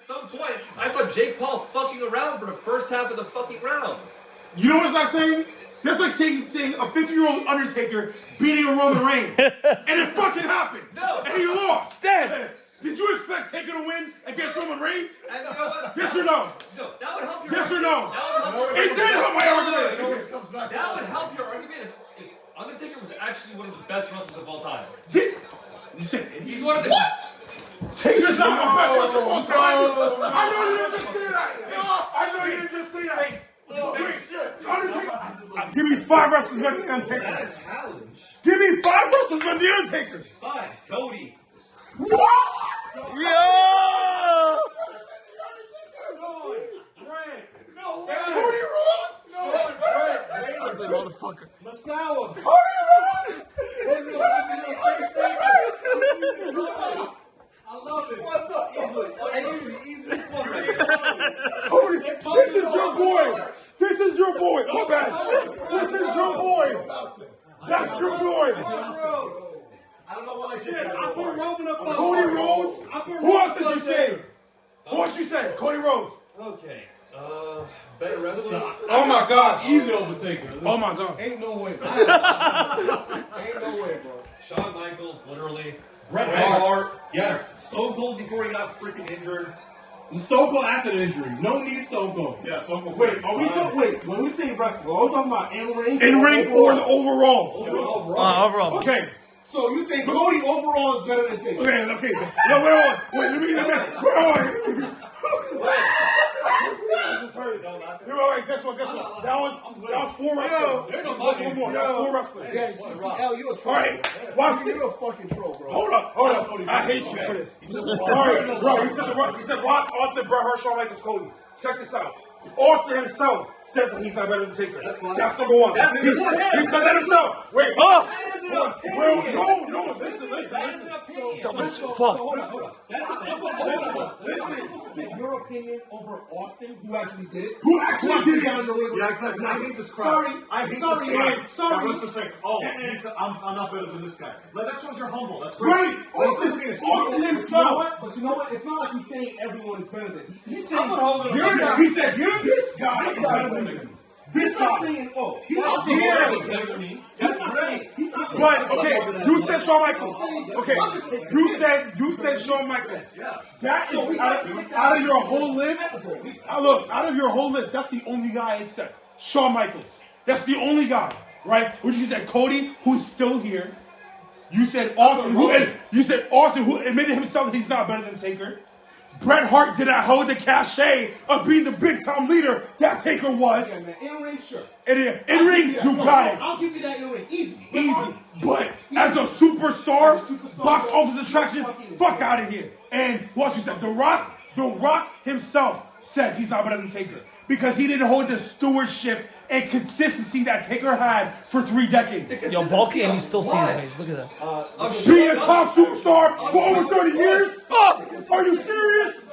some point, I saw Jake Paul fucking around for the first half of the fucking rounds. You know what I'm saying? That's like saying a 50-year-old Undertaker beating a Roman Reigns. And it fucking happened. No. And he lost. Dad, did you expect Taker to win against Roman Reigns? And you know what? Yes or no? No, that would help your Yes or argument. no? That would help your It did help my argument. That would help your argument if Undertaker was actually one of the best wrestlers of all time. You said He's one of the Taker's not the best wrestler of all time. I know you didn't just say that. I know you didn't just say that. Undertaker. Give me 5 wrestlers against the Undertaker. Not a challenge. Give me 5 wrestlers against the Undertaker. Fine, Cody. What? Yo! No way. Cody Rhodes? No way. Ugly motherfucker. Masawa. Cody Rhodes? I love it. What the easiest one right here. Cody, this is your boy. This is your boy. My bad. This is your boy. That's your boy. I don't know what I should say. I put Roman up on Cody Rhodes? Who else did you say? Who else you say? Cody Rhodes. Okay. Better wrestler. Oh my God. Easy overtaker. Oh my God. Ain't no way. Ain't no way, bro. Shawn Michaels, literally. Bret Hart. Yes. So Cold before he got freaking injured. Stone Cold after the injury. No need Stone Cold. Yeah, Stone Cold. Wait, are we talking? Wait, when we say wrestling, are we talking about in-ring? In-ring or the overall? Overall. Okay. So you say Cody overall is better than Taker? Okay. No, wait, let me get that. Wait, guess what? That was 4 wrestlers. That was 1 more. That was 4 wrestlers. L, you a troll. All right, watch this. You a fucking troll, bro. Hold up. I hate you for this. All right, bro. He said Rock, Austin, Bret Hart, Shawn Michaels, Cody. Check this out. Austin himself says that he's not better than Taker. That's number 1. He said that himself. Wait. No. Listen. Dumb as fuck. Listen. Your opinion over Austin, who actually did it? Who actually did it? Down the ring. Yeah, exactly. I hate this crowd. Sorry. Let's just say, I'm not better than this guy. That shows you're humble. That's Great. great. Austin himself. But you know what? It's not like he's saying everyone is better than him. He's saying He said, you're this guy. This guy's better than me. This he's not guy. saying, He's not saying that was better than me. He's not saying. But okay, you said Shawn Michaels. Okay, you said Shawn Michaels. That is out of your whole list. Look, out of your whole list, that's the only guy I accept. Shawn Michaels. That's the only guy, right? Which you said Cody, who's still here. You said Austin, who admitted himself that he's not better than Taker. Bret Hart did not hold the cachet of being the big time leader that Taker was. Yeah, man. In-ring, sure. In-ring, you got it. I'll give you that in-ring. Easy. But as a superstar, box office attraction, fuck out of here. And what you said, The Rock himself said he's not better than Taker because he didn't hold the stewardship and consistency that Taker had for 3 decades. Yo, bulky and you still see his face. Look at that. Being a top superstar for over 30 years? Are you serious?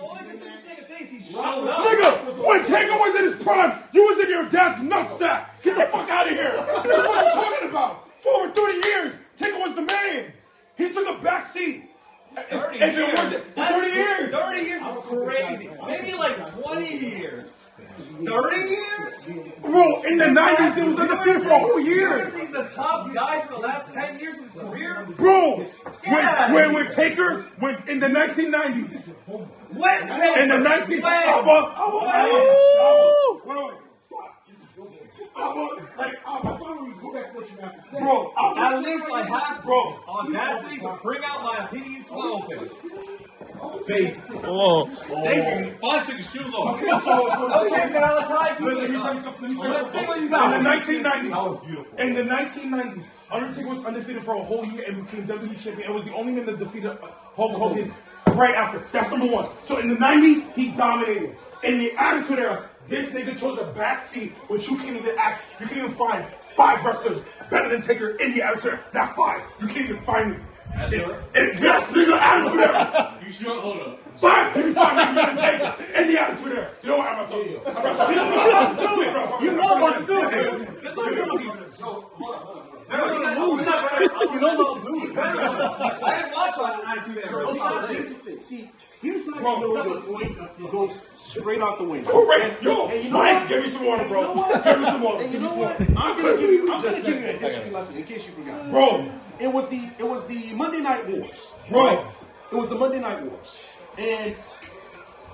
Nigga, when Taker was in his prime, you was in your dad's nutsack. Get the fuck out of here. That's what I'm talking about. For over 30 years, Taker was the man. He took a back seat. 30 If it years. wasn't for 30 years. 30 years is crazy. Maybe like 20 years. 30 years? Bro, in the 90s, it was undefeated for a whole year. He's the top guy for the last 10 years of his career? Bro, when Taker, in the 1990s. When Taker? In the 1990s. I finally respect what you have to say. Bro, at least I have audacity to bring out my opinions to the open. Face. Whoa. Thank you. Finally took his shoes off. Okay, so Let me tell you something. Let's see what you got. In the 1990s, in the 1990s, Undertaker was undefeated for a whole year and became WWE champion. It was the only man that defeated Hulk Hogan right after. That's number 1. So in the 90s, he dominated. In the Attitude Era, this nigga chose a back seat, which you can't even ask. You can't even find 5 wrestlers better than Taker in the Attitude Era. Not 5. You can't even find me. Yes, nigga, Attitude Era. You sure? Hold up. 5. Give me 5 niggas better than Taker in the Attitude Era. You know what? I'm not talking. You know I'm about to do it. That's all you're looking for. You know what I'm doing. I didn't watch on Attitude Era. See, here's something. Bro, literally your point goes straight out the window. Correct. Yo, and you know Mike, what? give me some water, bro. You know what? Give me some water. And you Give me know some what? water. I'm gonna give you a history lesson in case you forgot. Bro, It was the Monday Night Wars. Bro. Right? It was the Monday Night Wars. And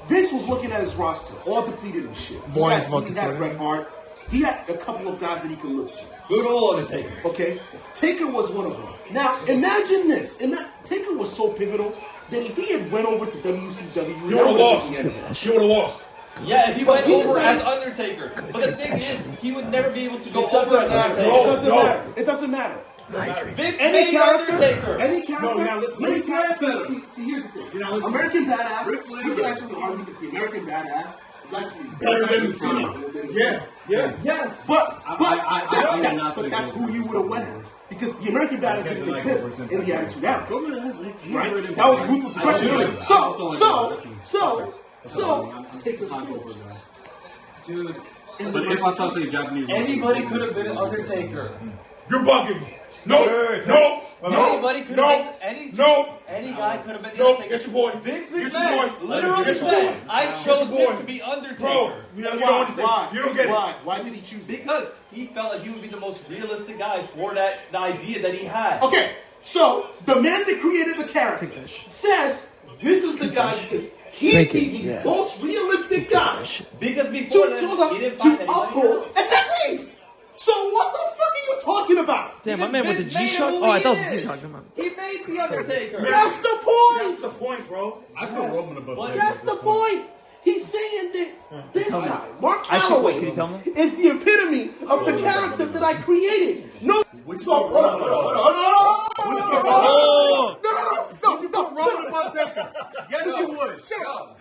Vince was looking at his roster, all depleted and shit. Boring He fucking had story. Bret Hart. He had a couple of guys that he could look to. Good old Undertaker. Okay? Taker was one of them. Now, imagine this. Taker was so pivotal that if he had went over to WCW, you would have lost. You would have lost. Yeah, if he went But over inside- as Undertaker. But the thing is, he would never be able to go It doesn't over as matter. Undertaker. It doesn't No. matter. It doesn't matter. Vince Any made character, Undertaker. any character, No, now listen. any character. See, here's the thing. You're not listening. American Badass. We can actually argue that the American Badass is actually Better than is actually Cena. Yeah. Yes, but that's who you would have went as because the American Badass didn't exist in the Attitude Era. Right? That was ruthless aggression. So. Take it Dude, But if I start saying Japanese, anybody could have been Undertaker. You're bugging me. No. No. No. Anybody could No. have been any guy could have been the No. Undertaker. Get your boy. Vince Get your McMahon boy. literally Get your said, boy. I Get chose your boy. him to be Undertaker. Bro, you don't understand. You don't get it. Why did he choose it? Because he felt like he would be the most realistic guy for the idea that he had. Okay, so the man that created the character says this is the guy because he'd Take be it, the yeah. most realistic guy Because before to then, he didn't find anybody uphold. else. Exactly. So what the fuck are you talking about? Damn, my Because man with the Vince made G-Shock? him Oh, I who thought it he was the is. G-Shock. Come on. He made the Undertaker. That's the point. That's the point, bro. I put Roman above But Taker. That's the point. He's saying that this guy, Mark Actually, Calloway, can you tell me? is the epitome of the character that I created. No, so hold on. Oh! Yes, you would. Shut up.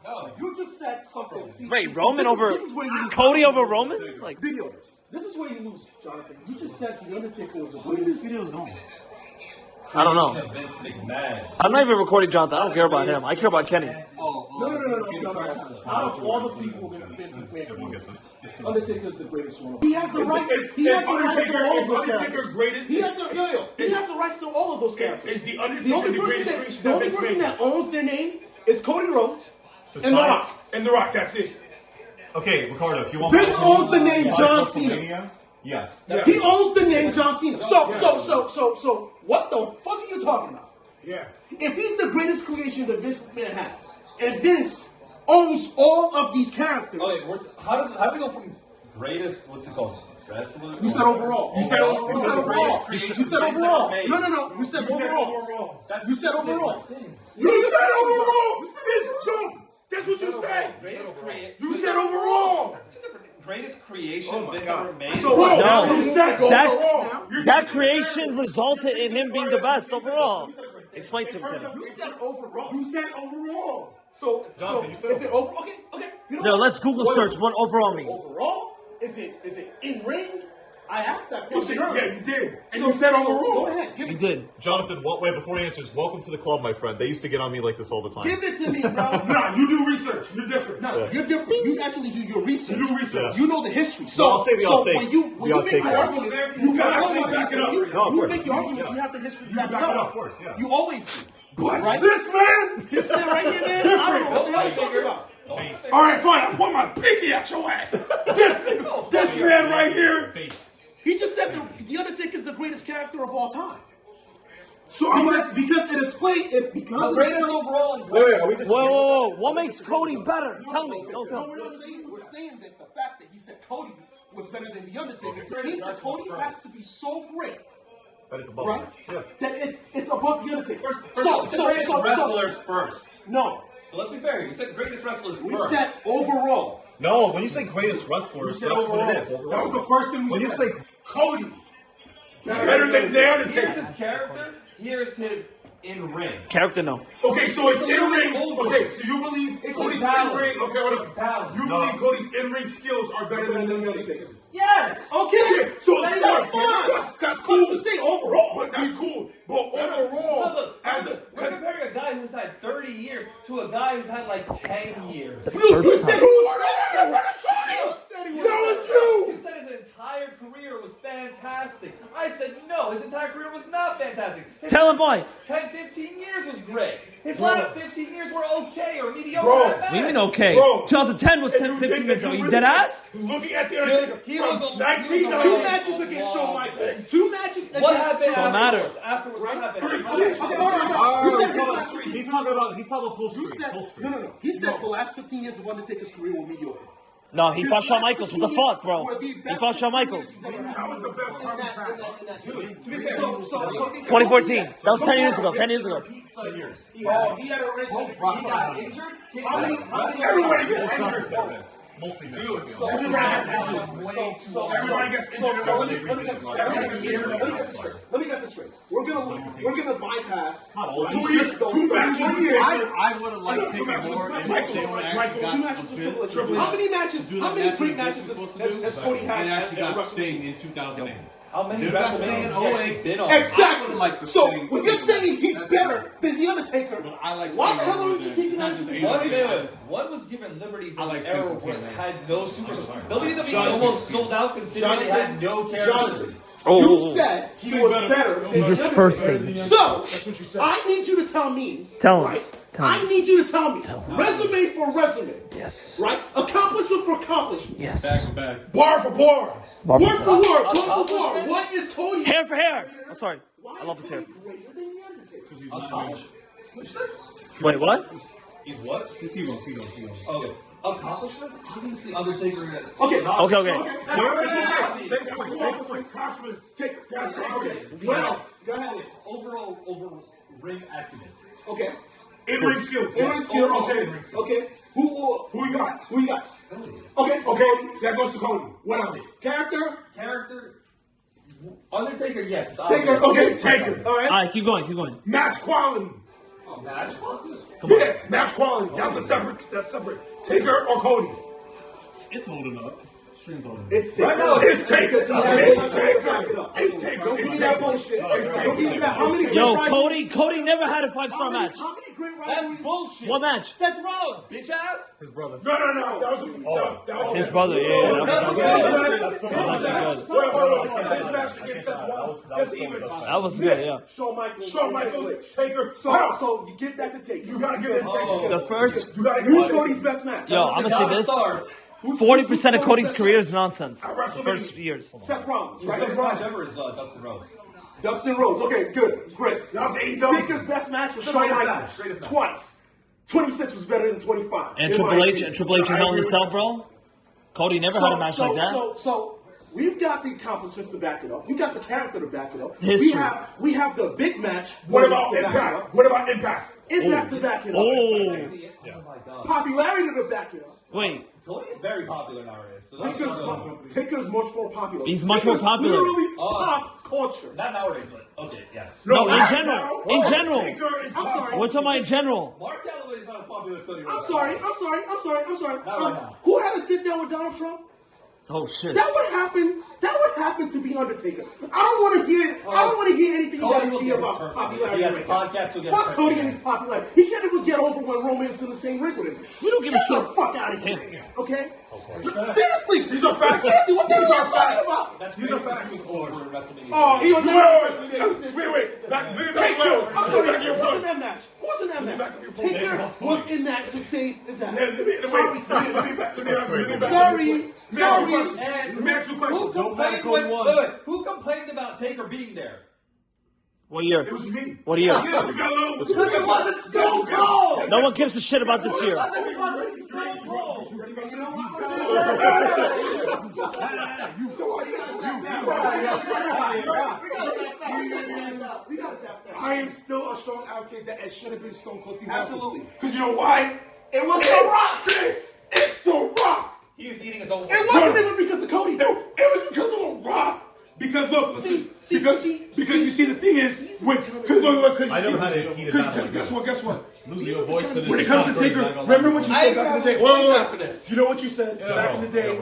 No. You just said something. See, Wait, Roman over this is where you lose. Cody over Roman? Like, Video this. This is where you lose, Jonathan. You just said the Undertaker was the greatest. Video's gone. I don't know. Vince McMahon. I'm not even recording Jonathan. I don't care about him. I care about Kenny. No. Out of all the people that Vince McMahon, Undertaker's the greatest one. He has the rights. He has the rights to all of those characters. He has the rights to all of those characters. Is the Undertaker The only the person greatest that creation the of only Vince person McMahon? that owns their name is Cody Rhodes and The Besides- Rock. And The Rock, that's it. Okay, Ricardo, if you want Vince my owns the opinion, name besides John Cena. WrestleMania, yes. He owns the name John Cena. So, what the fuck are you talking about? Yeah. If he's the greatest creation that Vince McMahon has, and Vince owns all of these characters, How do we go from greatest, what's it called? Wrestler? you said overall. You said overall. You said You said overall. No. You said overall. You said overall. You said overall. Vince jump. That's what you said. You said overall. Greatest creation Vince ever made. So Bro, No. you said overall. That creation resulted in him being the best overall. Explain to me, Kenny. You said overall. You said overall. So Jonathan, you said is it over? Okay. You know No, what? let's Google search what overall means. Overall, is it in ring? I asked that You question said, earlier. yeah, you did. And you said Go overall. ahead, give He it. did. Jonathan, wait, before he answers, welcome to the club, my friend. They used to get on me like this all the time. Give it to me, bro. Nah, you do research. You're different. No, you're different. You actually do your research. You do research. You know the history. So, No, I'll say the so outtake. when you The make outtake, your yeah. arguments, You gotta hold actually on, back it up. you- No, of you course. make your arguments. You have the history. You back it back it up. up. Of course, yeah. You always do. But Right? this man. This man right here, man. I don't know what the hell he's talking about. All right, fine. I point my pinky at your ass. This man right here. He just said the Undertaker is the greatest character of all time. So I'm gonna. Because it is played. Because Greatest overall. Wait, are we just... Whoa. What makes Cody better? Tell me. Don't tell me. We're saying that the fact that he said Cody was better than the Undertaker means that Cody has to be so great, But it's above right? Yeah. That it's above the Undertaker. Greatest wrestlers first. No, So let's be fair. You said greatest wrestlers we first. said overall. No, when you say greatest wrestlers, said that's overall. what it is. Overall. That was the first thing we When you said. say Cody. Better than the Here's Undertaker. his character. Here's his in-ring. Character, no. Okay, so it's in ring. Over. Okay, so you believe Cody's balance. in ring. Okay, what It's balance. You believe Cody's in ring skills are better than the Undertaker's? Yes. Okay, so That's that's fine. cool. To say overall, But that's cool. But overall, Look, as a we're comparing a guy who's had 30 years to a guy who's had like 10 years. you said who That was you. You said his entire career was fantastic. I said no, his entire career was not fantastic. His Tell him why. 10, 15 years was great. His last 15 years were okay or mediocre. Bro. at best. What do you mean okay? Bro. 2010 was If 10, you 15 think minutes that ago. you You really dead ass? Looking at the Undertaker, He from was a- 1990. 2 matches against Shawn Michaels. 2 matches against What happened Don't matter. afterwards? What happened? Okay, all right. You said his last 15 He's talking about full You streak. said Full streak. no. He said the last 15 years of Undertaker's career were mediocre. No, he fought Shawn Michaels. What the fuck, bro? Were the He best fought Shawn 15 Michaels. years he's ever had. That was the best In that dude. To be fair, 2014. That was 10 years ago. 10 years ago. He had a race. He got injured. Everybody gets injured. Mostly Everybody gets injured. Let me get this straight. We're gonna bypass 2 matches. I would have liked to take matches. more if Michaels, they would Michaels, actually two got matches the with biz, Triple H. How many matches? do How that many match pre-matches they were supposed to has do, Cody had? and actually at got WrestleMania? Sting in 2008. How many Dude, that's staying WrestleManias he actually 08. been on? Exactly. like the So Sting when you're thing. saying he's better than the Undertaker, But I like why the Sting hell more aren't you than- taking that into One consideration? One was given liberties in I like an era Sting where too. it had no superstars. WWE Jonathan. almost sold out considering they had no characters. You said he was better than You just the first Undertaker. statement. So I need you to tell me. Tell him. Right? Tell him. I need you to tell me. Resume for resume. Yes. Right? Accomplishment for accomplishment. Yes. Back to back. Bar for bar. Word for word. Word for word. What is Cody? Hair for hair. I'm sorry. Why I love is his hair. Cody greater than the Undertaker? Wait, what? He's what? Just keep going, keep going, keep going. Okay. Accomplishments? Obviously, Undertaker has. Okay. Okay. Same point. Take. Okay. What else? Go ahead. Overall, over ring acumen. Okay. In-ring skills. In-ring skills. Okay. Okay. Who you got? Who you got? Okay. Okay, that goes to Cody. What else? Character. Undertaker, yes. It's Taker. obvious. Okay. Taker. All right. All right, keep going, keep going. Match quality. Match. Yeah, match quality. That's separate. Taker or Cody? It's holding up. Stream's holding up. It's Right now, It's Taker. Because he has It's back it Taker. up. It's Taker. Don't give me that bullshit. Don't give me that. How many? Yo, great Cody never had a 5-star match. How many great That's rivalries? bullshit. What match? Seth Rollins, bitch ass. His brother. No. That was His brother, yeah. That was good, yeah. Shawn Michaels. Taker. So you give that to Taker. You gotta give it to Taker. The first, You gotta give Who's it to Cody's best match? yo, I'm gonna say this. Stars. 40% of Cody's career is nonsense. The first years. Seth Rollins. Right? Best match ever is Dustin Rhodes. Dustin Rhodes. Okay, good. Great. That was AEW. Taker's best match was Shawn Michaels. Twice. 26 was better than 25. And in my Triple H opinion. and Triple H and Hell in the Cell, bro. Cody never had a match like that. So we've got the accomplishments to back it up. We got the character to back it up. History. We have the big match. What about to back it Impact? up. What about Impact? Impact to back it up. Oh, Oh my god. Popularity to back it up. wait. Cody is very popular nowadays. So that's Taker's much more popular. He's much more Taker's popular. Literally pop culture. not nowadays, but okay, yeah. No, in right general. now, In general. Taker is I'm sorry. We're talking about in general. Mark Calloway is not as popular as Cody. I'm Rhodes. sorry. Not right now. Who had to sit down with Donald Trump? Oh, shit. That would happen to be Undertaker. I don't want to hear. I don't want to hear anything you Cody guys will say get about his turn. popularity. He has a right now. podcast, he'll get Fuck his Cody turn. and his popularity. He can't even get over when Roman's in the same ring with him. We don't give a Get shit. the fuck out of here. Damn. Okay? Seriously, These are facts. Seriously, what the hell These are are you talking facts. about? That's crazy. He was over in WrestleMania. Oh, he was Wait. Back I'm sorry. back Who your was in point. that match? Who was in that match? back up your point. Taker was in that to save his ass. Let me back. Sorry. And Let me ask you a question. who complained about Taker being there? What year? It was me. What year? You got a little. Because it wasn't Stone Cold. No one gives a shit about this year. It wasn't Stone Cold. I am still a strong advocate that it should have been Stone Cold Steve Austin. Absolutely. Because you know why? It was The Rock. It's The Rock. He was eating his own. It wasn't even because of Cody. No, it was because of The Rock. Because look, because you see the thing is, I never had a heated battle. guess what? Losing your voice to this. When it comes to Taker, remember what you said back in the day. after this. You know what you said back in the day.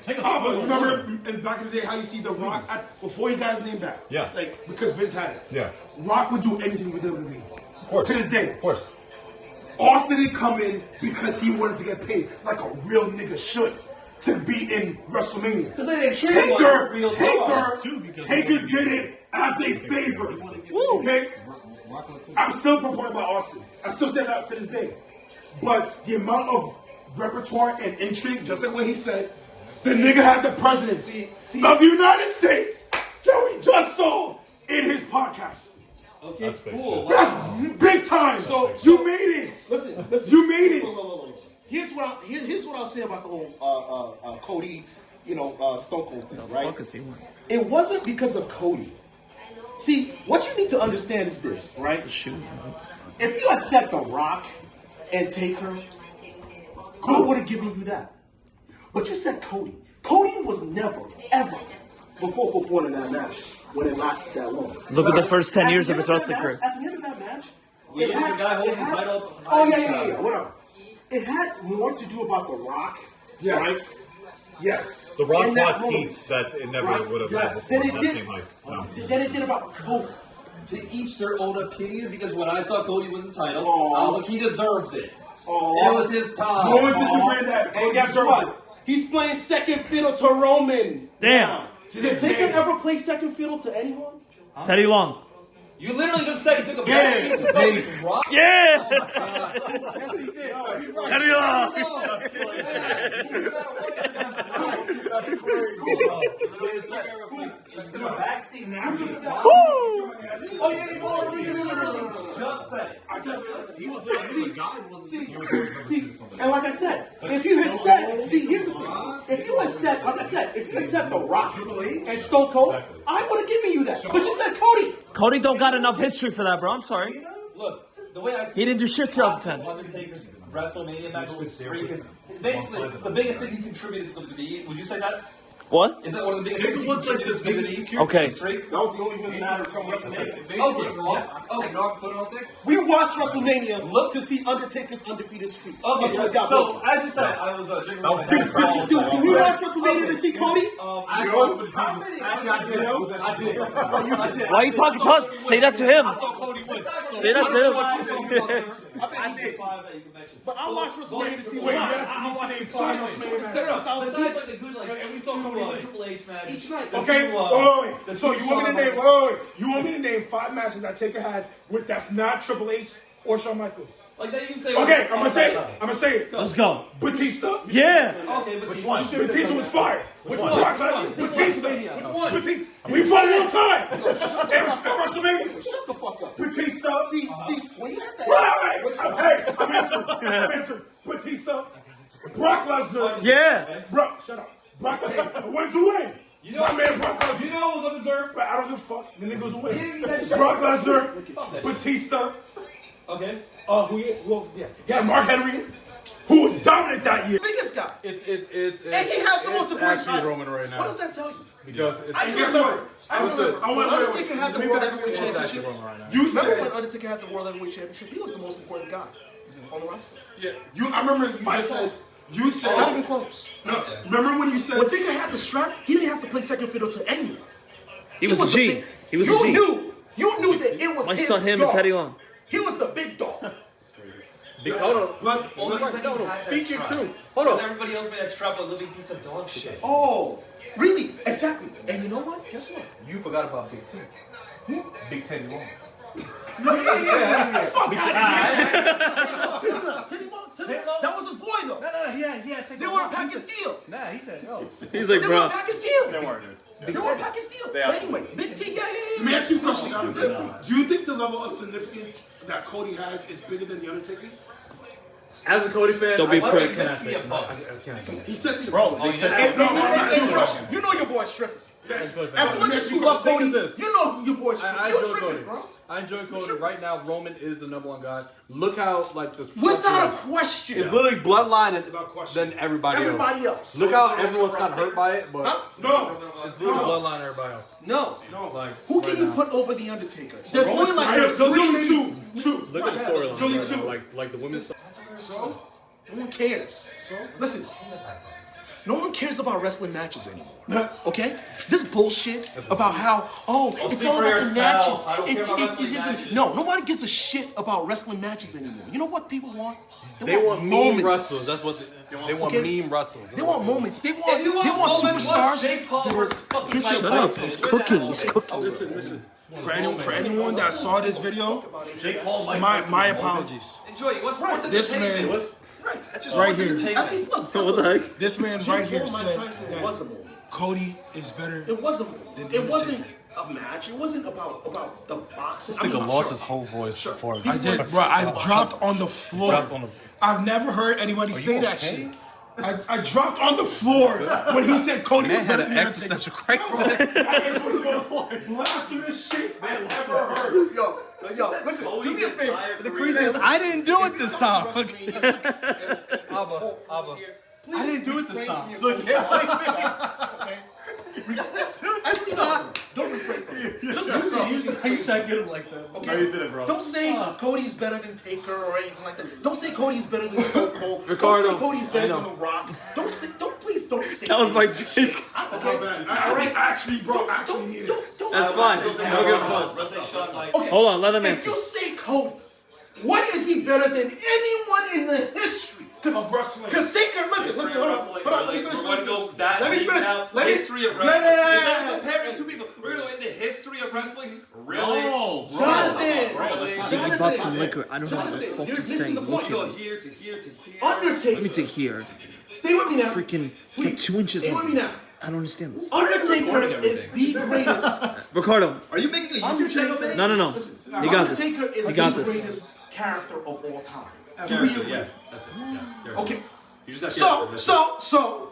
Take a But remember back in the day how you see The Rock before he got his name back. Yeah. Like because Vince had it. Yeah. Rock would do anything with WWE. Of course. To this day. Of course. Austin didn't come in because he wanted to get paid like a real nigga should to be in WrestleMania. Because they didn't treat him like a real star. Taker did it as a favor. Okay? I'm still proponent by Austin. I still stand up to this day. But the amount of repertoire and intrigue, just like what he said, the nigga had the presidency of the United States that we just saw in his podcast. Okay, That's big cool. That's big time. So you made it. Listen. You made it. Look. Here's what I'll say about the whole Cody, Stone Cold thing, right? It wasn't because of Cody. See, what you need to understand is this, right? If you had set The Rock and Taker, I would have given you that. But you said Cody. Cody was never, ever the focal point in that match when it lasted that long. Look at the first 10 years of his wrestling career. At the end of that match, The guy holding his title. Oh, yeah, whatever. It had more to do about The Rock, Yes. right? Yes. The Rock In that wants moment. heat that it never Right? would have Yes. had Then before. it That did. seemed like, no. Then it did about Cody. To each their own opinion, because when I saw Cody win the title, Oh. I was like, he deserved it. Oh. It was his time. No one's disagreeing that. And guess what? He's playing second fiddle to Roman. Damn. Did Taker ever play second fiddle to anyone? Teddy Long. You literally just said he took a back seat to fucking Rock. Yeah. Yes, he did. Teddy Long. That's crazy. Took a back seat now. Woo. Oh, yeah, you just said it. He was a guy. See, and like I said, if you had said, see, here's the thing. If you had said, like I said, if you had said The Rock and Stone Cold, I would have given you that. But you said Cody. Cody don't got enough history for that, bro. I'm sorry. Look, the way I He didn't do shit 2010. Undertaker's WrestleMania match was free because basically the biggest thing he contributed to the WWE. Would you say that? What? Is that one of the biggest things? Taker was like the biggest. Okay. That was the only thing that mattered from WrestleMania. Put it on Taker. We watched WrestleMania look to see Undertaker's undefeated streak. Until it got So broken. as you said, I was drinking. That was Did we watch WrestleMania to see Cody? I did. Why are you talking to us? Say that to him. saw Cody win. Say that to him. I did. But I watched WrestleMania to see Wait, you Rock. asked me to name five WrestleMania Set it up. matches. Besides like the good, and we saw Cody win Triple H match Each night. Okay, wait. So you want me to name? Wait. You want me to name 5 matches that Taker had with that's not Triple H or Shawn Michaels? Like that, you say. Okay, I'm gonna say it. Let's go. Batista. Yeah. Okay, but Which one? Batista was fired. Which one? Brock Which Lesnar. one? Batista. Which one? Batista. We fought one time. At WrestleMania. Shut the fuck up. Batista. See, when you have that. Wait. I'm answering. Batista. Brock Lesnar. Yeah. Brock, shut up. Brock Lesnar went to win. You know, My man Brock Lesnar. you know what was undeserved? But I don't give a fuck. The niggas win. He didn't eat that shit. Brock Lesnar. Fuck that shit. Batista. Okay. Who else? Yeah, Mark Henry, who was dominant that year. Biggest guy. It's And he has the most important actually title. Roman right now. What does that tell you? Because it's And guess what? I want Undertaker had the World Heavyweight it's actually Championship. Roman right now. You Remember when said, Undertaker had the World Heavyweight Championship? He was the most important guy on the roster. yeah. I remember you just said. You said. Not even close. No. Remember when you said. When Taker had the strap, he didn't have to play second fiddle to anyone. He was the G. big- He was you the G. knew that it was My his son, him, dog. and Teddy Long. He was the big dog. Speak your truth. Hold on. Everybody else made that strap a living piece of dog shit. Oh, really? Exactly. And you know what? Guess what? You forgot about Big T. Big Teddy Long. Fuck out of here. Teddy Long? That was his boy, though. No, yeah, take They were a package deal. Nah, he said, oh. He's like, They were a bro. package deal. They weren't, dude. They were a package deal. But anyway, Big T, yeah. Let me ask you a question, Jonathan. Do you think the level of significance that Cody has is bigger than the Undertaker's? As a Cody fan, Don't be I- prick. Can I see a pump? He says he. Bro, they said You know your boy's tripping. As As much as you love Cody, this. you know your boy's tripping. I You're enjoy tripping, Cody. bro. I enjoy Cody. Right now, Roman is the #1 guy. Look how like the Without a it's question. literally bloodline and Without question. then everybody Everybody else. Look how everyone's got hurt by it, but No. it's literally bloodline and everybody else. No. Like Who can you put over the Undertaker? There's only like There's only three. two. look at the storyline There's only right now. two. Like the women's. So, no one cares. So, listen, no one cares about wrestling matches anymore. Okay? This bullshit about how, it's speak all for about the yourself. matches. I don't care about wrestling isn't. matches. No, nobody gives a shit about wrestling matches anymore. You know what people want? They want mean moments. wrestlers. That's what they They want meme Russells. They want moments. They want moments, superstars. Jake Paul versus fucking Shut up. He's cooking. He's cooking. Listen. For anyone that saw this video, Jake Paul, my apologies. Enjoy. What's sports This man, entertainment? Right. That's just right sports here. entertainment. At least look. What the heck? this man Jake right here Paul, Mike said Tyson that was a moment. Cody is better. It was a moment. Then It wasn't Undertaker. a match. It wasn't about the boxing. This nigga lost his whole voice before. I did, bro. I dropped on the floor. I've never heard anybody say that shit. I dropped on the floor when he said Cody was Man had better an than existential crisis. That is one of the most blasphemous shit I've ever heard. Yo, listen. Do me a favor. The crazy is I didn't do it this time. Abba. I didn't do it this time. So can't like me. Don't refrain from it. Just don't say anything. How you trying to get him like that? Okay. No, you did it, bro. Don't say Cody's better than Taker or anything like that. Don't say Cody's better than Stone Cold. Ricardo, Don't say Cody's better I know. than The Rock. Please don't say That was my that. pick. Okay. I actually, bro, actually need it. That's fine. Don't give a fuck. Hold on, let him If answer. you say Cody, what is he better than anyone in the history Of wrestling. Because Taker, listen, hold on. Let me finish. We're going to go that Let me deep finish. now. Let me- History of Yeah, wrestling. yeah, Instead yeah. of comparing two people, we're going to go into history of wrestling. Really? No, bro. Jonathan. Bro, that's not He Jonathan. bought some liquor. I don't know what the Jonathan, fuck you're he's missing saying. the Look point. at Go him. here to here to here. Undertaker. Let me take here. Stay with me now. Freaking Please, got 2 inches Stay on with me me. now. I don't understand this. Undertaker is the greatest. Ricardo, Are you making a YouTube channel? Undertaker. no. Listen, You got this. Undertaker is You got the this. greatest character of all time. Character, yes. That's it. Yeah. Okay. You just got character, that's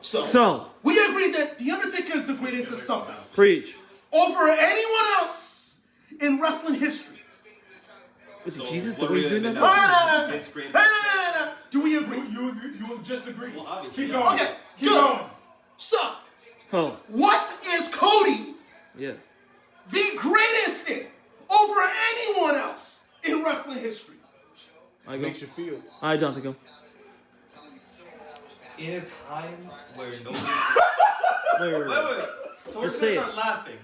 it. So, we agree that the Undertaker is the greatest of something preach. over anyone else in wrestling history. Was it Jesus what the way he's are we doing gonna that? do? No. It's great. No. Do we agree? You just agree. Well, obviously, Keep yeah. going. Okay, Keep good. going. So, Oh, what is Cody yeah. the greatest in over anyone else in wrestling history? I go. Makes you feel. All right, Jonathan, go. In a time where nobody. Wait. Wait. So we're Just going say to it. start laughing.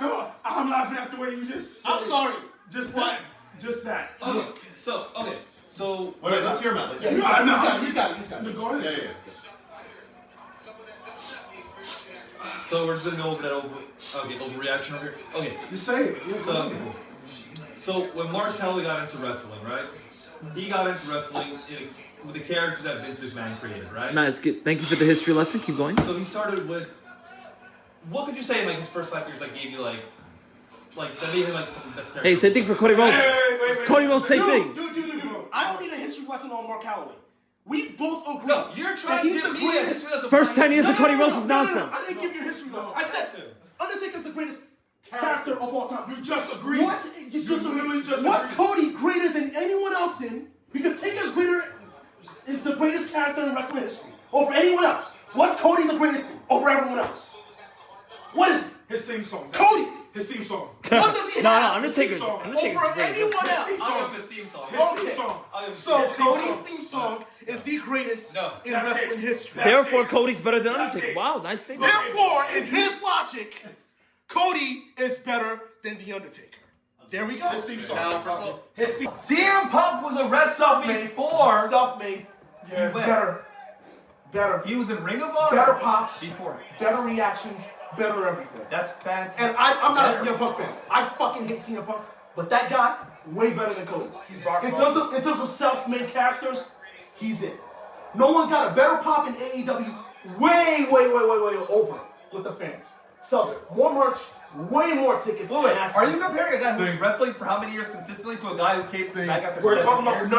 No, I'm laughing at the way you just said I'm it. sorry. Just that. Just that. Okay. So. Wait, let's hear him out. Let's hear him He's out. got it. Just go ahead. Yeah. So we're just gonna go over that overreaction over here. Okay. Just say it. Yeah, So when Mark Kelly got into wrestling, right? He got into wrestling with the characters that Vince McMahon created, right? Nice. Good. Thank you for the history lesson. Keep going. So he started with. What could you say in like his first 5 years that gave you like that made him like some of the best characters? Hey, same thing for Cody Rhodes. Wait. Cody Rhodes, same thing. Dude. I don't need a history lesson on Mark Calloway. We both agree. No, you're trying to he's give the me a greatest. history lesson. First 10 years of Cody No, Rhodes is nonsense. I didn't give you a history lesson. I said Undertaker's the greatest character of all time. You just agreed. What? You just literally agreed. just What's agreed. Cody greater than anyone else in? Because Taker's is the greatest character in wrestling history over anyone else. What's Cody the greatest in over everyone else? What is it? His theme song. Cody. His theme song. What does he No, have Undertaker's over great. anyone else? I'll give him the theme song. His theme song. So His theme Cody's song. theme song is the greatest No. in That's wrestling it. history. Therefore, Cody's better than That's Undertaker. it. Wow, nice statement. Therefore, in his logic, Cody is better than the Undertaker. There we go. His theme song. Now, first of all, His theme. CM Punk was a wrestler before. Self-made. Yeah. Better. He was in Ring of Honor. Better pops. Before. Better reactions. Better everything. That's fantastic. And I'm not a CM Punk fan. I fucking hate CM Punk. But that guy, way better than Cody. He's Brock In terms of self-made characters, he's it. No one got a better pop in AEW. Way over with the fans. Sells more merch, way more tickets. Wait, and are you comparing a guy who's wrestling for how many years consistently to a guy who came back after We're 7 talking about years?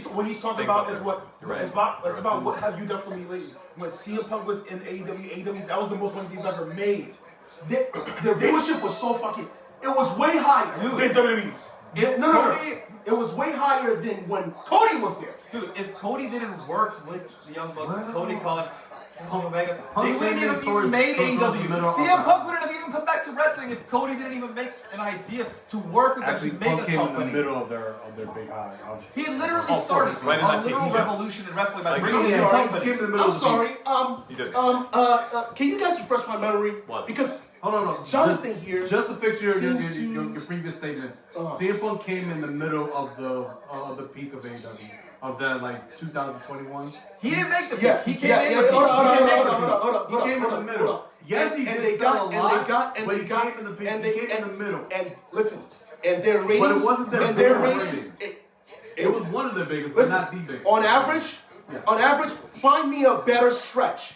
no. What he's talking about so. is what it's about. What have you done for me lately? When CM Punk was in AEW, that was the most money they've ever made. The viewership was so fucking. It was way higher than WWE's. No. It was way higher than when Cody was there. Dude, if Cody didn't work with the Young Bucks, Cody Collins, Punk Omega, Punk they wouldn't came in even towards- made towards the AEW. middle of CM the- Punk wouldn't have even come back to wrestling if Cody didn't even make an idea to work with Actually, them to make Punk a came in the company. middle of their big high. He literally started right in a that literal peak. revolution in wrestling by Like, bringing I'm in a sorry. company. Came in the middle I'm of the sorry. You did. Can you guys refresh my memory? What? Because Hold on. Jonathan here Just to fix your seems to- previous statement. CM Punk came in the middle of the peak of AEW. of that like 2021. He didn't make the Yeah, he came in. hold on. He came in the middle. Yes, he and did they sell got, a and lot, they got, and but they he got, came in the big- and he they came in the middle. And listen, and their ratings, wasn't their and their biggest ratings. It was one of the biggest, but Listen, not the biggest. on average, find me a better stretch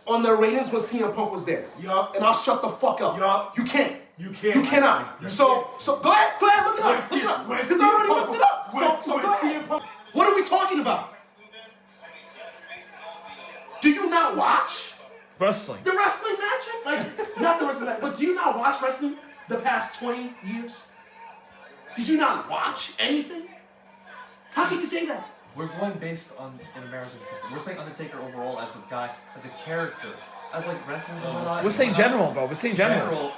on their ratings when CM Punk was there. Yup. And I'll shut the fuck up. Yup. You can't. You can't. You cannot. So go ahead, look it up. Look it up. Because I already looked it up. So go ahead. What are we talking about? Do you not watch Wrestling. the wrestling matches? Like, not the wrestling match, but do you not watch wrestling the past 20 years? Did you not watch anything? How can you say that? We're going based on an American system. We're saying Undertaker overall as a guy, as a character, as like wrestlers and whatnot. We're saying general, bro. We're saying general.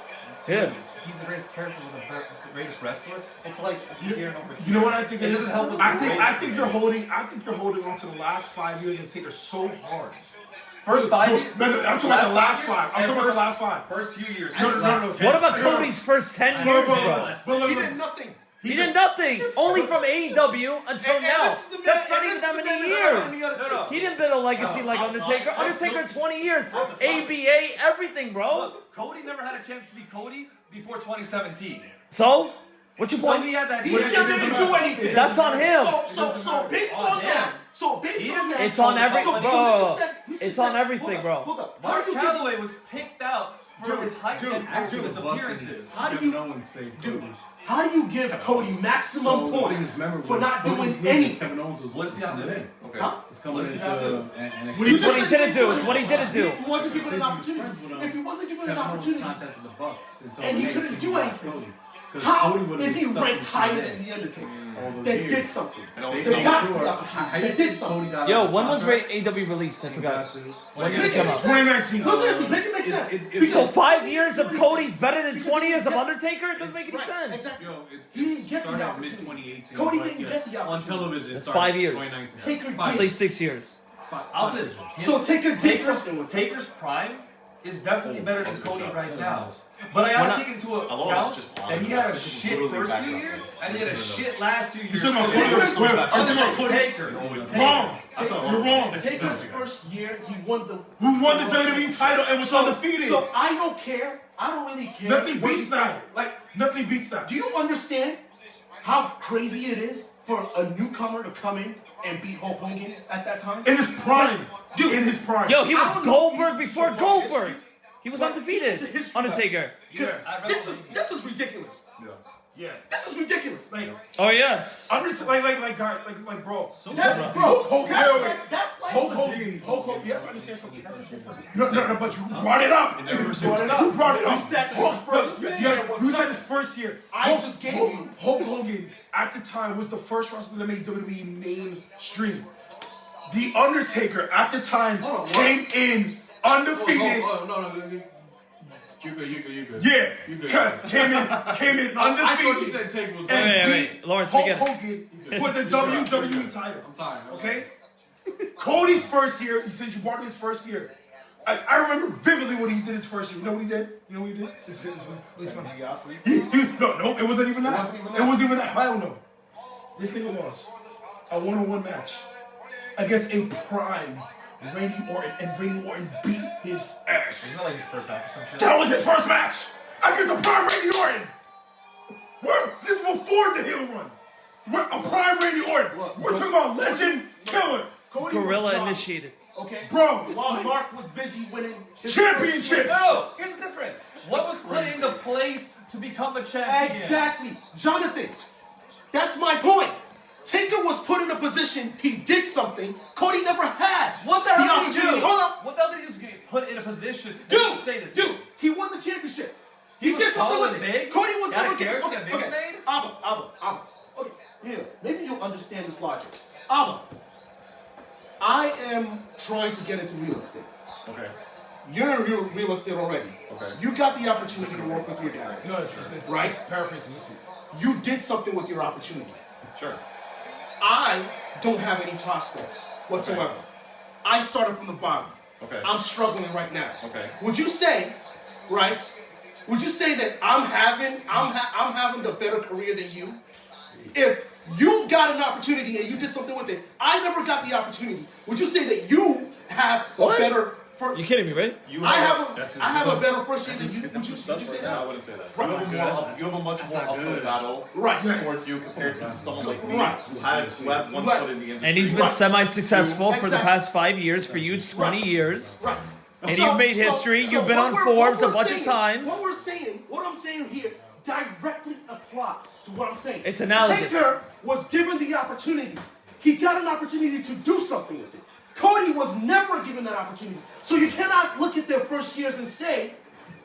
Dude, he's the greatest character, he's the greatest wrestler. It's like here and over here. You know what I think? It It doesn't is? help with I the think ratings. you're holding on to the last 5 years of Taker so hard. First 5 No, years. no, I'm talking about the last 5. I'm talking about the last 5. First few years. No. What about Cody's first 10 years, bro? But He look, did nothing. He did nothing. Only from AEW until And now. this is the That's man- not and even this that is the many man that I years. don't know. He didn't build a legacy like Undertaker. Undertaker 20 years. ABA, everything, bro. Look, Cody never had a chance to be Cody before 2017. So, what's your So point? he had that. He still didn't do anything. That's on him. So based on that, It's on every, so bro. you just It's said- on everything, bro. Hold up. Mark Calloway was picked out for his height and Actually, his the Bucks appearances. How do have you- no one saved Dude, Cody. how do you give Cody maximum points for not doing anything? Kevin Owens was What does he not do? coming in. Okay. Huh? It's coming What does he into not It's what he didn't do. It's what he didn't do. He wasn't given an opportunity. If he wasn't given an opportunity, contacted the Bucks and he couldn't do anything, how is he ranked higher than The Undertaker? They did something. They got the opportunity. They did something. Yo, when was AEW released? I forgot. When did it Make come it make out? sense. 2019. No, seriously, make it make sense. So 5 years of Cody's better than 20 years of Undertaker? It doesn't make any sense. Exactly. Yo, He didn't get the started opportunity. mid-2018. Cody but didn't yes, get the on opportunity. television. That's started 5 years. 2019. Taker I'll did. say 6 years. I'll say this. So Taker did something with Taker. Taker's prime is definitely better than Cody right now. But I gotta take into account that he had a shit first few years and he had a shit last 2 years. You're talking about Cody. I'm talking about Cody. Taker. Wrong. You're wrong. Taker's first year, he won the. Who won the WWE title and was undefeated? So I don't care. I don't really care. Nothing what beats you that. think. Like, Nothing beats that. do you understand how crazy it is for a newcomer to come in and beat Hulk Hogan at that time? In his prime. Dude, in his prime. Yo, he I was don't know if Goldberg you before just know history, Goldberg. He was but undefeated. it's a history Undertaker. Because Yeah. this is ridiculous. Yeah. This is ridiculous. Like, Oh, yes. Like, bro. that's, bro, Hulk Hogan. that's like Hulk Hogan, you have to understand something. No, but you brought it up. You brought it up. You said his first year was You said his first year. I just gave you. Hulk Hogan at the time was the first wrestler that made WWE mainstream. The Undertaker at the time came in undefeated. No. You good. Yeah, came in I thought you undefeated said Taker was and Wait. beat Lawrence, Hulk again. Hogan for the WWE title. I'm tired. Okay? Cody's first year, he says you brought his first year. I remember vividly what he did his first year. You know what he did? It's funny. No, it wasn't even that. It wasn't even that. Hell no. This nigga lost a one-on-one match against a prime Randy Orton, and Randy Orton beat his ass. Isn't that like his first match or some shit? That was his first match against the prime Randy Orton. This is before the heel run. A prime Randy Orton. We're talking about legend killer. Cody was Gorilla dropped, initiated. Okay, Bro, while Mark was busy winning his championship. No, here's the difference. What was put into place to become a champion? Exactly, Jonathan. That's my point. Taker was put in a position. He did something Cody never had. What the hell did he do? opportunity. Hold up. What the hell did he do to get put in a position? Dude, say this. he won the championship. He was did something tall with and it. big? Cody was Got a never character okay, that Vince made? Abba. Okay, yeah, maybe you'll understand this logic. Abba, I am trying to get into real estate. Okay. You're in real estate already. Okay. You got the opportunity to work with your dad. No, it's Right? paraphrasing. Listen. You did something with your opportunity. Sure. I don't have any prospects whatsoever. I started from the bottom. Okay. I'm struggling right now. Okay. Would you say, right? Would you say that I'm having the better career than you? If You got an opportunity and you did something with it. I never got the opportunity. Would you say that you have a better first? You kidding me, right? I have a better first year than you. Would you say that? I wouldn't say that. You have a much more uphill battle towards you compared to someone like me who had one foot in the industry. And he's been semi-successful for the past 5 years. For you, it's 20 years. Right. And you've made history. You've been on Forbes a bunch of times. What I'm saying here, directly applies to what I'm saying. It's analogous. Taker was given the opportunity. He got an opportunity to do something with it. Cody was never given that opportunity. So you cannot look at their first years and say,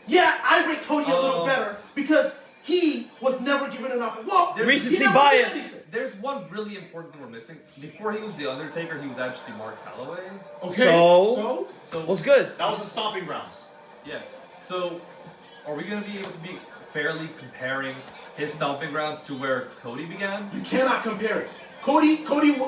yeah, I rate Cody a little better because he was never given an opportunity. Well, recency bias. There's one really important thing we're missing. Before he was the Undertaker, he was actually Mark Calloway. Okay. So what's good? That was the stomping grounds. Yes. So, are we going to be able to be fairly comparing his stomping grounds to where Cody began? You cannot compare it. Cody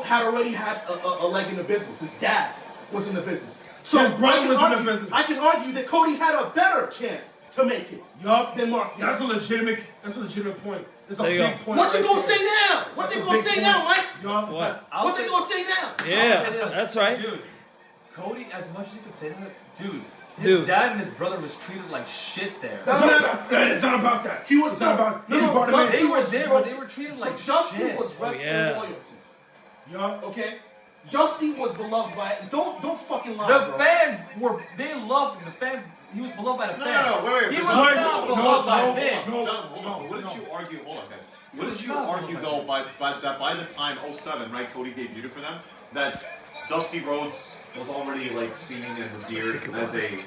had already had a leg in the business. His dad was in the business. So his brother was in the business. I can argue that Cody had a better chance to make it than Mark did. That's a legitimate point. It's a There you big go. point. What you right gonna there. say now? What they gonna say now, Mike? Yup. What? What they gonna say now? Yeah, that's right. Dude, Cody, as much as you could say that, his Dude. dad and his brother was treated like shit there. It's not about that. He was It's not about. no, he's part of Dusty it. They were there, but they were treated like Dusty shit. was wrestling yeah. loyalty. Yup. Okay? Dusty was beloved by don't fucking lie, The bro. fans they loved him. The fans, he was beloved by the fans. No, wait. He was No, not beloved by Vince. Hold on. What did you argue? Hold on, guys. What did you argue though by the time 07, right? Cody debuted for them. That Dusty Rhodes was already like seen and revered as a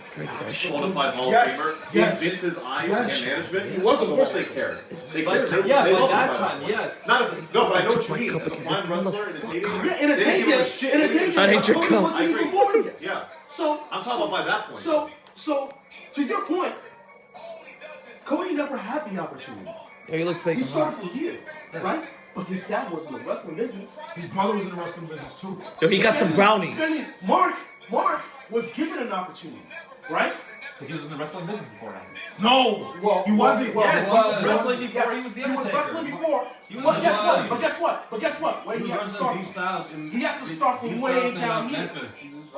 bona fide Hall of Famer. Yes. In Vince's eyes Yes. and management. He wasn't Of course the they cared. They But- cared. yeah, they by loved him that by time, point. yes. Not as no, but I know what you mean. As a prime wrestler in his heyday, Yeah, in his they didn't give a heyday, shit. in his heyday, I hate your Cody cum. wasn't I even agree. born yet. Yeah. So I'm talking about by that point. So to your point, Cody never had the opportunity. Yeah, you look fake. He started from here, right? But his dad was in the wrestling business. His brother was in the wrestling business too. Yo, he got some brownies. I mean, Mark was given an opportunity, right? Because he was in the wrestling business before now. No, Well, he wasn't. Yes, he was wrestling before yes, he was the he was Undertaker. wrestling before. He was But in guess the what? wrestling. But guess what? Where he had to start. He had to start from way down here.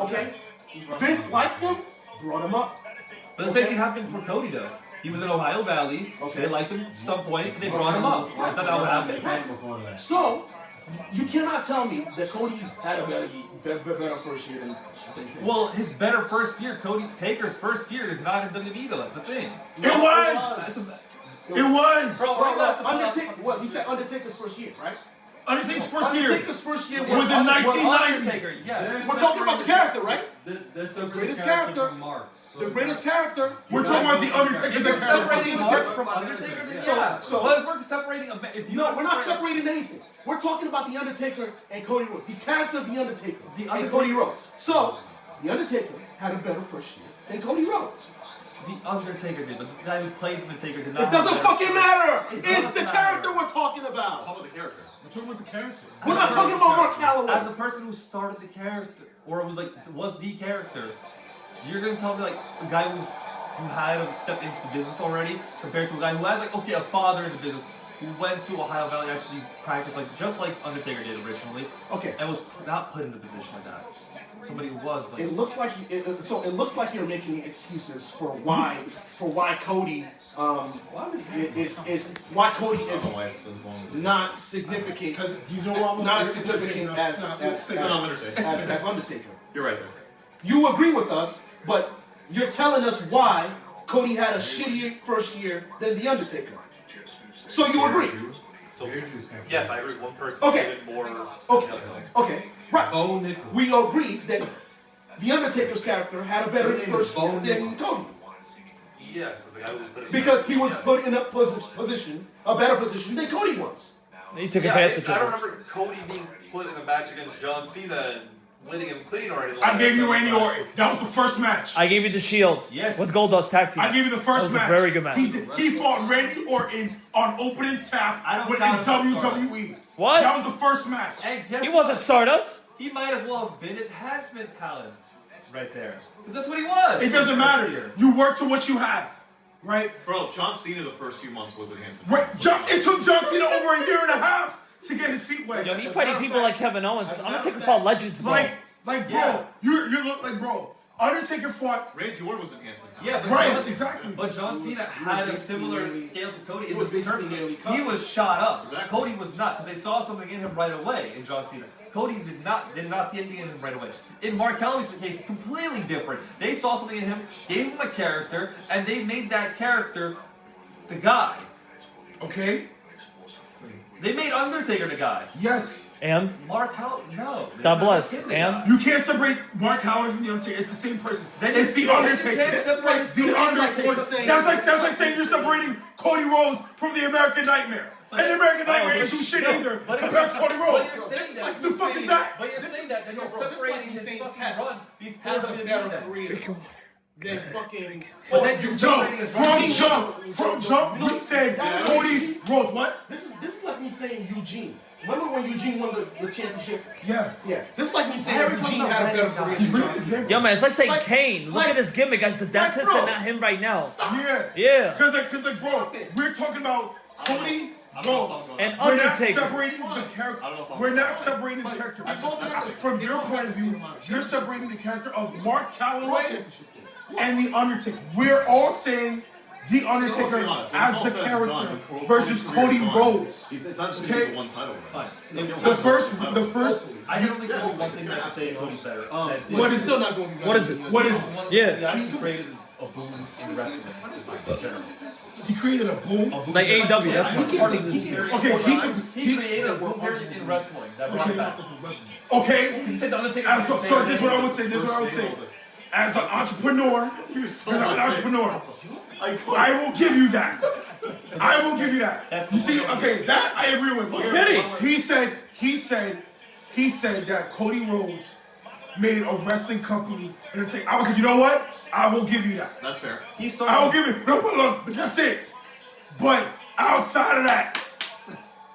Okay? Vince liked him, brought him up. But the same thing happened for Cody though. He was in Ohio Valley. Okay. They liked him at some point. They brought him up. Is that what happened? So, you cannot tell me that Cody had a better first year than Taker. Well, his better first year, Cody Taker's first year is not in WWE though. That's the thing. It was. It was. Undertaker. What you said? Undertaker's first year, right? Undertaker's first year Undertaker's first year was in 1990. Undertaker, yes. We're talking about the character, right? The greatest character. The greatest character. We're talking about the Undertaker. If The you're separating character. Mark from Undertaker, then So- yeah. so- But if we're separating if you No, we're not separating anything. We're talking about the Undertaker and Cody Rhodes. The character of the Undertaker and Cody Rhodes. So, the Undertaker had a better first year than Cody Rhodes. The Undertaker did, but the guy who plays Undertaker did not. It doesn't have that. fucking matter. It's the character we're talking about. Talk about the character. We're talking about the character. We're not talking about Mark As Calloway. a person who started the character, or was the character, you're gonna tell me like a guy who had to step into the business already, compared to a guy who has a father in the business, who went to Ohio Valley and actually practiced just like Undertaker did originally, Okay. and was not put in a position like that. Somebody who was like. It looks like you're making excuses for why Cody is not significant Because you know what? not as significant as Undertaker. You're right there. You agree with us, but you're telling us why Cody had a shittier first year than the Undertaker. So you agree? So, yes, I agree. One person Okay. did more. Okay, right. We agree that the Undertaker's character had a better first year than Cody. Yes, the guy who was put in Because he was put in a a better position than Cody was. He took advantage I of don't it. remember Cody being put in a match against John Cena and winning him clean or anything. I gave you Randy Orton. That was the first match. I gave you the Shield. Yes. With Goldust tag team. I gave you the That first was match. a very good match. He fought Randy Orton on opening tap I don't in count him as WWE. What? That was the first match. And guess He wasn't what? Stardust. He might as well have been enhancement talent right there. Because that's what he was. It doesn't matter. You work to what you have, right? Bro, John Cena the first few months was enhancement. Right. It took John Cena over a year and a half to get his feet wet. Yo, he's fighting people like Kevin Owens. Undertaker fought legends, bro. Like, bro, you look like, bro. Undertaker fought. Randy Orton was enhancement. Yeah, but right, exactly. But John Cena had a similar scale to Cody. It was basically he was shot up. Exactly. Cody was not, because they saw something in him right away in John Cena. Cody did not see anything in him right away. In Mark Calloway's case, it's completely different. They saw something in him, gave him a character, and they made that character the guy. Okay. They made Undertaker the guy. Yes. And Mark Calloway, no. God bless. And You can't separate Mark Calloway from the Undertaker. It's the same person. It's the Undertaker. That's like The Undertaker. That's like saying you're separating Cody Rhodes from the American Nightmare. And the American Nightmare ain't do shit either compared to Cody Rhodes. The fuck is that? But you're saying that you're separating his fucking run has before a the better better career than fucking. But then you're separating his run. From jump, we said Cody Rhodes. What? This is like me saying Eugene. Remember when Eugene won the championship? Yeah. Yeah. This is like me saying Every time Eugene I'm had a better betting career on than John Cena. yo, man, it's like saying Like- Kane. Look like- at his gimmick as the dentist bro. and not him right now. Yeah. Yeah. Because bro, Stop it. we're talking about Cody I don't know if Rhodes. I'm And We're not Undertaker. separating the character. I don't know if I'm We're not right. separating the character. I both have to- From your point of view, you're separating the character of Mark Calloway and the Undertaker. We're all saying the Undertaker Let's be honest, when as it's the all said and character done, when versus Cody's Cody career's gone, Rhodes. It's not just Okay. gonna be the one title. Fine. The first. I don't think there's one thing that would say Cody's better. What is Still not going to be better. What is it? What is? Yeah. He actually created a boom in wrestling. in general. He created a boom. Like AEW, that's what part of this. Okay, He created a boom period in wrestling that brought back. Okay. He said the Undertaker. So this is what I would say. This is what I would say. As an entrepreneur, I will give you that. I will give you that. You see, okay, that I agree with. He said that Cody Rhodes made a wrestling company entertain. I was like, you know what? I will give you that. That's fair. He started. I will give it. No, but look, but that's it. But outside of that,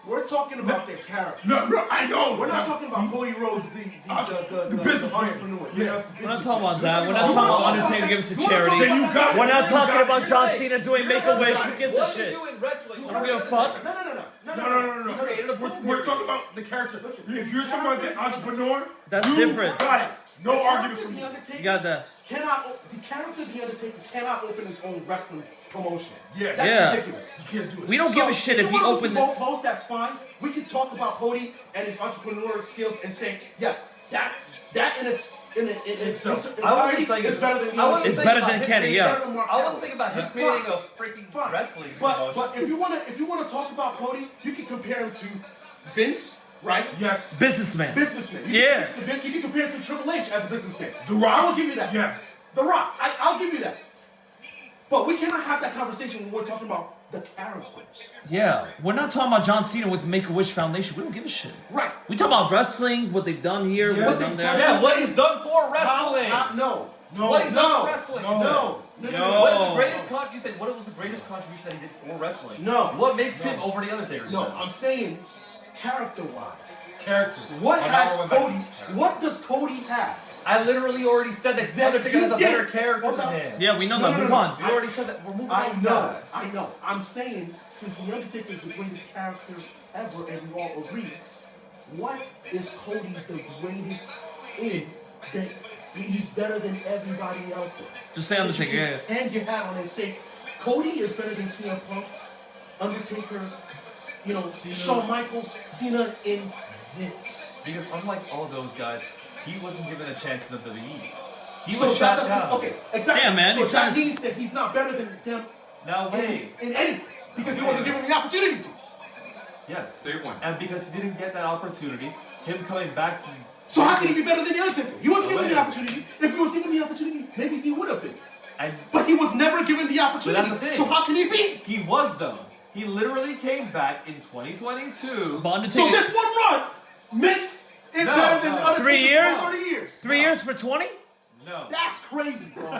We're talking about their character. no, I know. We're not talking about Cody Rhodes, the businessman. entrepreneur. Yeah. We're not talking about that. We're not talking about Undertaker giving to charity. Then you got it. We're not Then you talking got about it. John Cena doing Make-A-Wish. Who gives a What do shit? you do in wrestling? I don't give a fuck. No. We're talking about the character. If you're talking about the entrepreneur, That's you different. got it. No argument from The you. Undertaker You got that. the character of the Undertaker cannot open his own wrestling promotion. Yeah. That's Yeah. ridiculous. You can't do it. We don't give a shit if he opened the the. goalpost. That's fine. We can talk about Cody and his entrepreneurial skills and say yes, that in its entirety is better than the Undertaker. It's better than Kenny, yeah. Better than Mark I wasn't Calloway. thinking about him creating a freaking wrestling promotion. But if you wanna talk about Cody, you can compare him to Vince, right? Yes. Businessman. Businessman. You Yeah. can compare it to Vince. You can compare it to Triple H as a businessman. The Rock. I will give you that. Yeah. The Rock. I'll give you that. But we cannot have that conversation when we're talking about the characters. Yeah. We're not talking about John Cena with the Make-A-Wish Foundation. We don't give a shit. Right. We talk about wrestling, what they've done here, Yes. what they've done there. Yeah, what he's done for wrestling. No. What he's done for wrestling. No. What is the greatest you said what was the greatest contribution that he did for wrestling? No. What makes him over the Undertaker? No, I'm saying character-wise. Character. What And has now we're back Cody? What does Cody have? I literally already said that That Undertaker has a he did. better character Hold than on. him. Yeah, we know that. No, Move no. on. We already said that. We're moving on. I know. I'm saying, since The Undertaker is the greatest character ever, and we all agree, what is Cody the greatest in that he's better than everybody else in? Just say Undertaker, yeah. Hang your hat on and say, Cody is better than CM Punk, Undertaker, Shawn Michaels, Cena in this. Because unlike all those guys, he wasn't given a chance in the WWE. He So was that shot doesn't- down. Okay, exactly. Yeah, man, So he's that trying to- means that he's not better than them Now wait. in anything because he wasn't given the opportunity to. Yes. To your point. And because he didn't get that opportunity, him coming back to So how can he be better than the Undertaker? He wasn't given the Wait. opportunity. If he was given the opportunity, maybe he would have been. and But he was never given the opportunity. But that's the So thing. how can he be? he was though. He literally came back in 2022. But Undertaker, So this one run makes it No, better than no. the Undertaker's 3 years? 30 years. 3 years for 20? No. That's crazy, bro.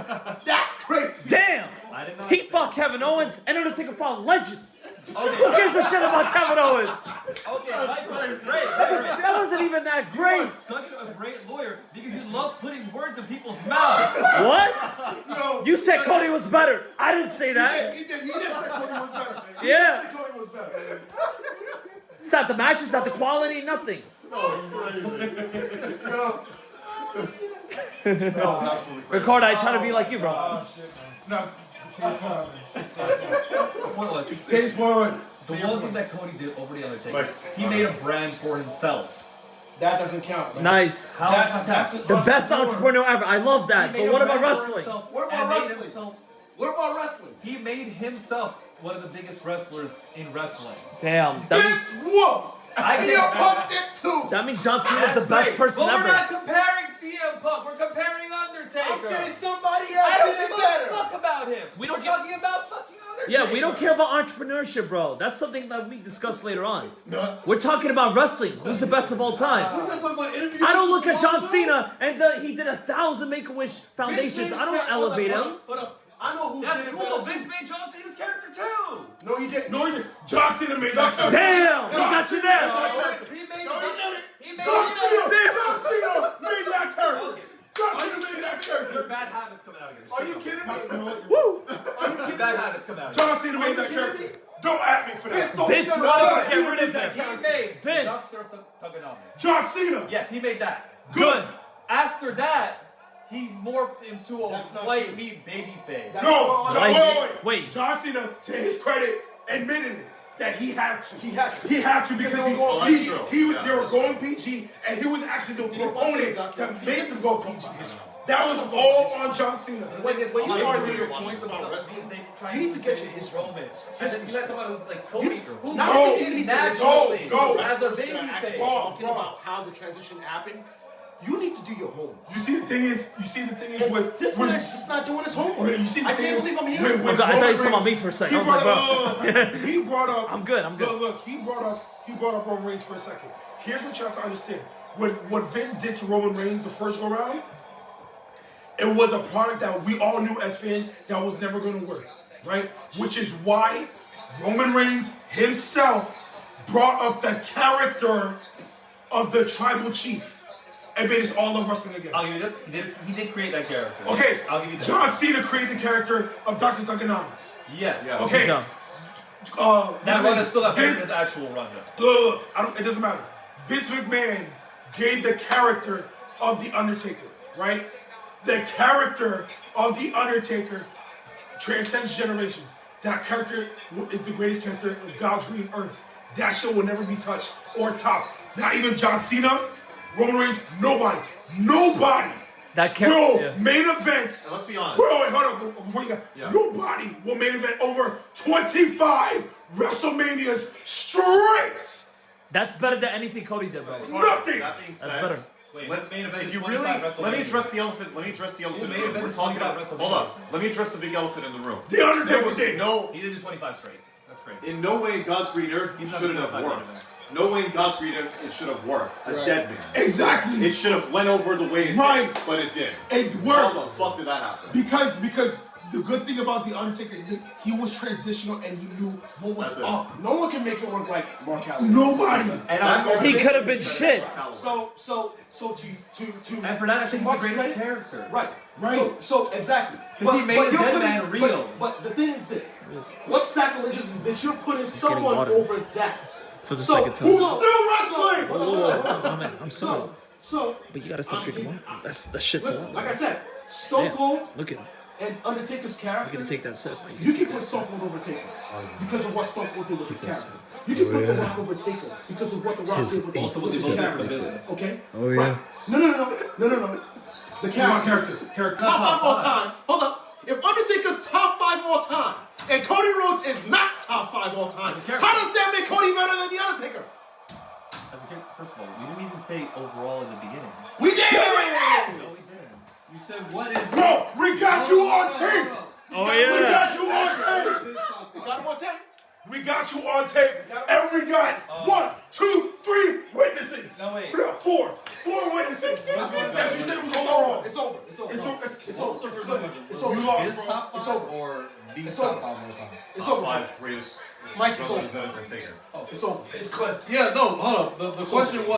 That's crazy. Damn! I did not He say fought that. Kevin Owens and Undertaker fought legends. Who Okay. gives a shit about Kevin Owens? Okay, Michael. Great. That wasn't even that You great. are such a great lawyer because you love putting words in people's mouths. What? Yo, You said Cody was better. I didn't say that. He did say Cody was better. Yeah. He did say Cody was better. It's not the match. It's not the quality. Nothing. That was absolutely crazy. Ricardo, I try to be like you, bro. Oh, shit, man. No, say his point. The point was, Say his point. the one thing that Cody did over the Undertaker, Mike, he made a brand for himself. That doesn't count. Man. Nice. How That's The best entrepreneur ever. I love that. But what about wrestling? What about wrestling? What about wrestling? He made himself one of the biggest wrestlers in wrestling. Damn. That means, Whoop! I CM Punk did too. that means John Cena is the best person But we're ever. not comparing CM Punk. We're comparing Undertaker. I'm saying somebody I else don't did give it a better. fuck about him. We're talking about fucking Undertaker. Yeah, we don't care about entrepreneurship, bro. That's something that we discuss later on. No. We're talking about wrestling. Who's the best of all time? I don't look at John Cena and he did 1,000 Make-A-Wish foundations. I don't elevate him. Hold up. I know who That's did it cool. better. Vince made John Cena's character too. No, he didn't. No, he didn't. John Cena made that character. Damn! He got you there. He made No, he didn't. He made John Cena. it. John Cena made that character. Okay. John Cena made that Your character. bad habits coming out again. Are you kidding me? Woo! Your bad habits coming out again. John Cena made that character. Don't at me for that. Vince wanted to get rid of that. He made Vince. Doctor of Thugonomics. John Cena. Yes, he made that. Good. After that, he morphed into a That's not white true. meat baby face. No, Wait. John Cena, to his credit, admitted it. That he had to. He had to. He had to because they were going he, PG. he was, Yeah, they were that's going PG, and he was actually the Did he proponent watch that the made them go PG. That was all on John Cena. When you I argue agree your with points you. about wrestling, You need to get your history. Romans. And then you got somebody like Cody, who Not No, only need to naturally no, as a wrestlers that baby are actually face. talking Bro. about how the transition happened. You need to do your homework. You see the thing is with This with- guy's just not doing his homework. you see the I thing can't is believe I'm here. with I thought you were Roman talking about me Reigns, for a second. I He was brought like, up, he brought up. I'm good, I'm good. Look, he brought up Roman Reigns for a second. Here's what you have to understand: what Vince did to Roman Reigns the first go round, it was a product that we all knew as fans that was never going to work, right? Which is why Roman Reigns himself brought up the character of the tribal chief and made us all love wrestling again. I'll give you this. He did create that character. Okay, I'll give you that. John Cena created the character of Dr. Thugonomics. Yes. Yeah. Okay, Yeah. That run is still a Vince, his actual run though. look, it doesn't matter. Vince McMahon gave the character of The Undertaker, right? The character of The Undertaker transcends generations. That character is the greatest character of God's green earth. That show will never be touched or topped. Not even John Cena, Roman Reigns, nobody. That Will character. Yeah. main event. And let's be honest. Wait, hold up. Before you go, Yeah. nobody will main event over 25 WrestleManias straight. That's better than anything Cody did, bro. Nothing. That being said, That's better. Wait, let's main event if is you 25 really let me WrestleMania. address the elephant. Let me address the elephant in main the room. event We're is talking 25 about. Hold on. WrestleMania. Let me address the big elephant in the room. The There Undertaker was did. no, He did do 25 straight. That's crazy. in no way God's green earth He's not shouldn't have 25 worked. minutes. No way in God's green earth it should have worked. A Right. dead man. Exactly. It should have went over the way it Right. did, but it did. It How worked. the fuck did that happen? Because the good thing about The Undertaker, he was transitional and he knew what was That's it. up. No one can make it work like Mark Allen. Nobody. And I'm He could have been shit. So to And for that, I think he's the Mark's greatest credit- character. Right. Right. So exactly. 'Cause he made the you're dead putting- man real. But the thing is this: what's sacrilegious is that you're putting someone water. over that. For the So, second time. Who's still wrestling? I'm sorry. So, But you gotta stop drinking water. That shit's listen, a lot. like I said, Stone Cold Look at him. and Undertaker's character. You're gonna take that sip. You can put Stone Cold over Taker because of what Stone Cold did with his character. You can put The Rock over Taker because of what The Rock did with Also, his with the character. business. Okay? Oh, yeah. Right. No. The character. Top 5 all time. Hold up. If Undertaker's top 5 all time and Cody Rhodes is not top 5 all time, As a character. how does that make Cody better than The Undertaker? As a kid, first of all, we didn't even say overall in the beginning. We did! No, we didn't. You said what is? Bro, we got you on tape. Oh, We yeah. got you on tape. We got him on tape. We got you on tape. And we got 1, 2, 3 witnesses. No, wait. We got 4 witnesses. That you said was all wrong. It's over. It's over. It's over. It's You over. lost, His bro. top It's five over. or the It's top over. 5 all time? It's Top over. 5 greatest Mike, it's wrestlers over. that have been taken. It's over. It's clipped. Yeah, no, hold up. The question was.